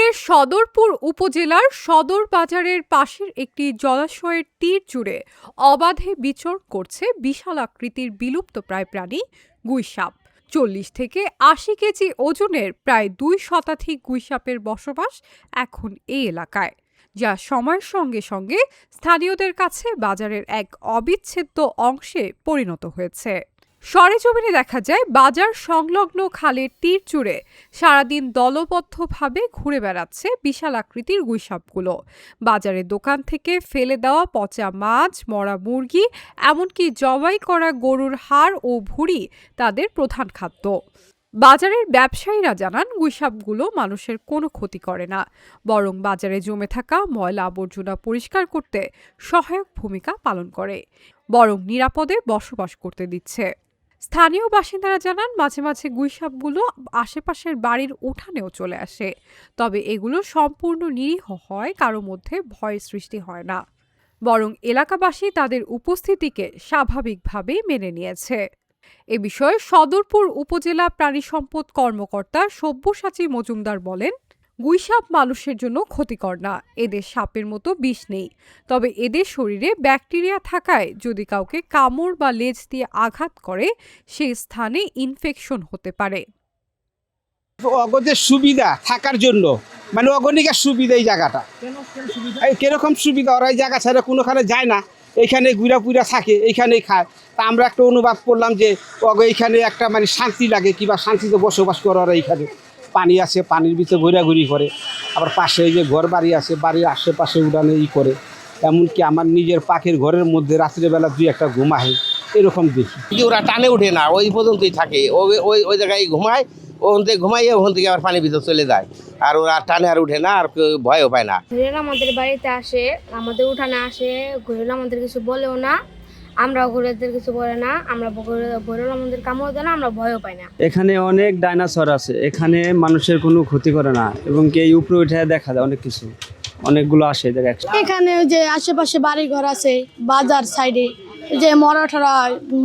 ফেনীর সদরপুর উপজেলার সদর বাজারের পাশের একটি জলাশয়ের তীর জুড়ে অবাধে বিচরণ করছে বিশাল আকৃতির বিলুপ্তপ্রায় প্রাণী গুইসাপ। 40 থেকে 80 কেজি ওজনের প্রায় 2 শতাধিক গুইসাপের বসবাস এখন এই এলাকায়, যা সময়ের সঙ্গে সঙ্গে স্থানীয়দের কাছে বাজারের এক অবিচ্ছেদ্য অংশে পরিণত হয়েছে। সরেজমিনে দেখা যায় বাজার সংলগ্ন খালের তীর জুড়ে সারাদিন দলবদ্ধভাবে ঘুরে বেড়াচ্ছে বিশাল আকৃতির গুইসাপগুলো। বাজারের দোকান থেকে ফেলে দেওয়া পচা মাছ, মরা মুরগি, এমনকি জবাই করা গরুর হাড় ও ভুঁড়ি তাদের প্রধান খাদ্য। বাজারের ব্যবসায়ীরা জানান, গুইসাপগুলো মানুষের কোনো ক্ষতি করে না, বরং বাজারে জমে থাকা ময়লা আবর্জনা পরিষ্কার করতে সহায়ক ভূমিকা পালন করে, বরং নিরাপদে বসবাস করতে দিচ্ছে। স্থানীয় বাসিন্দারা জানান, মাঝে মাঝে গুইসাপগুলো আশেপাশের বাড়ির উঠানেও চলে আসে, তবে এগুলো সম্পূর্ণ নিরীহ হয় কারো মধ্যে ভয়ের সৃষ্টি হয় না, বরং এলাকাবাসী তাদের উপস্থিতিকে স্বাভাবিকভাবেই মেনে নিয়েছে। এ বিষয়ে সদরপুর উপজেলা প্রাণী সম্পদ কর্মকর্তা সব্যসাচী মজুমদার বলেন, গুইসাপ মানুষের জন্য ক্ষতিকর না, এদের সাপের মতো বিষ নেই, তবে এদের শরীরে ব্যাকটেরিয়া থাকায় যদি কাউকে কামড় বা লেজ দিয়ে আঘাত করে সেই স্থানে ইনফেকশন হতে পারে। অগদের সুবিধা থাকার জন্য মানে অগণিকার সুবিধা এই জায়গাটা কিরকম সুবিধা, ওরা এই জায়গা ছাড়া কোনোখানে যায় না, এইখানে ঘুরা পুরা থাকে, এইখানেই খায়। তা আমরা একটা অনুভব করলাম যে এইখানে একটা মানে শান্তি লাগে, কিংবা শান্তিতে বসবাস করে। ওরা এইখানে পানি আছে, পানির ভিতরে ঘোরাঘুরি করে, আবার পাশে এই যে ঘর বাড়ি আছে, বাড়ির আশেপাশে উড়ানে করে। এমনকি আমার নিজের পাখির ঘরের মধ্যে রাত্রিবেলা 2-1টা ঘুমায়, এরকম দেখি। ওরা টানে ওঠে না, ওই পর্যন্তই থাকে, ওই জায়গায় ঘুমায়, ওখান থেকে ঘুমাইয়ে ওখান থেকে আবার পানির ভিতর চলে যায়, আর ওরা টানে আর উঠে না, আর ভয়ও পায় না। ঘুরেল আমাদের বাড়িতে আসে, আমাদের উঠানে আসে, ঘুরেল আমাদের কিছু বলেও না, আমরা ঘুরেদের কিছু বলে না, আমরা ঘুরেল আমাদের কামড় দেয় না, আমরা ভয়ও পাই না। এখানে অনেক ডাইনোসর আছে, এখানে মানুষের কোনো ক্ষতি করে না, এবং এই উপরে উঠে দেখা যায় অনেক কিছু, অনেকগুলো আসে। এখানে যে আশেপাশে বাড়ি ঘর আছে, বাজার সাইডে যে মরাঠরা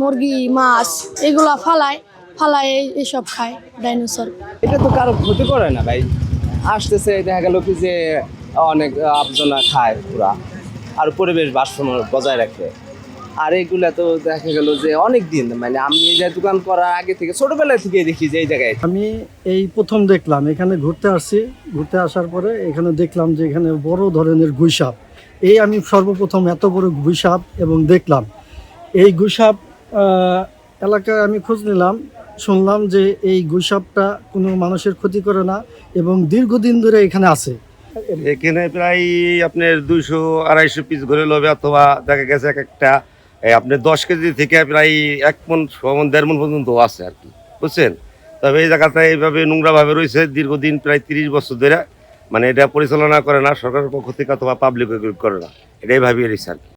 মুরগি মাছ এগুলো ফালায় এসব খায় ডাইনোসর। এটা তো কারো ক্ষতি করে না ভাই, আসতেছে দেখা গেল কি যে অনেক আবর্জনা খায় পুরা, আর পরিবেশ ভারসাম্য বজায় রাখে। আর এইগুলা তো দেখা গেল যে অনেক দিন, মানে আমি এই যে দোকান করার আগে থেকে ছোটবেলা থেকে দেখি যে এই জায়গায়। আমি এই প্রথম দেখলাম, এখানে ঘুরতে আসছি, ঘুরতে আসার পরে এখানে দেখলাম যে এখানে বড় ধরনের গুইসাপ। এই আমি সর্বপ্রথম এত বড় গুইসাপ এবং দেখলাম। এই গুইসাপ এলাকায় আমি খোঁজ নিলাম, শুনলাম যে এই গুইসাপটা কোনো মানুষের ক্ষতি করে না এবং দীর্ঘদিন ধরে এখানে আছে। এখানে প্রায় আপনার 200-250 পিস ঘরে লবে, অথবা দেখা গেছে একটা আপনার 10 কেজি থেকে প্রায় 1 মণ, 1.5 মণ পর্যন্ত আছে আর কি, বুঝছেন। তবে এই জায়গাটা এইভাবে নোংরাভাবে রয়েছে দীর্ঘদিন, প্রায় 30 বছর ধরে, মানে এটা পরিচালনা করে না সরকারের পক্ষ থেকে অথবা পাবলিক করে না, এটাই ভাবিয়ে রয়েছে আর কি।